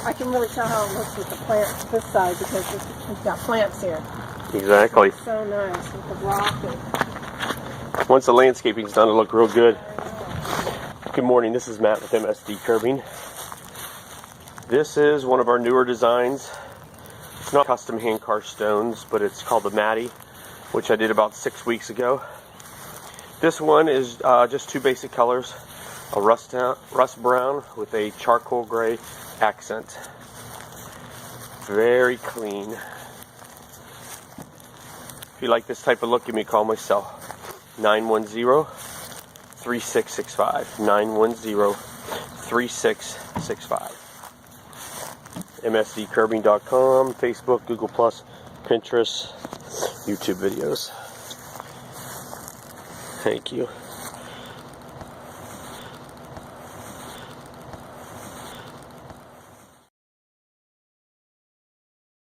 I can really tell how it looks with the plants this side because we've got plants here. Exactly. It's so nice with the rock. Once the landscaping's done, it'll look real good. Good morning, this is Matt with MSD Curbing. This is one of our newer designs. It's not custom hand carved stones, but it's called the Maddie, which I did about 6 weeks ago. This one is just two basic colors, a rust brown with a charcoal gray accent. Very clean. If you like this type of look, give me a call myself. 910-3665. 910-3665. MSDcurbing.com, Facebook, Google+, Pinterest, YouTube videos. Thank you.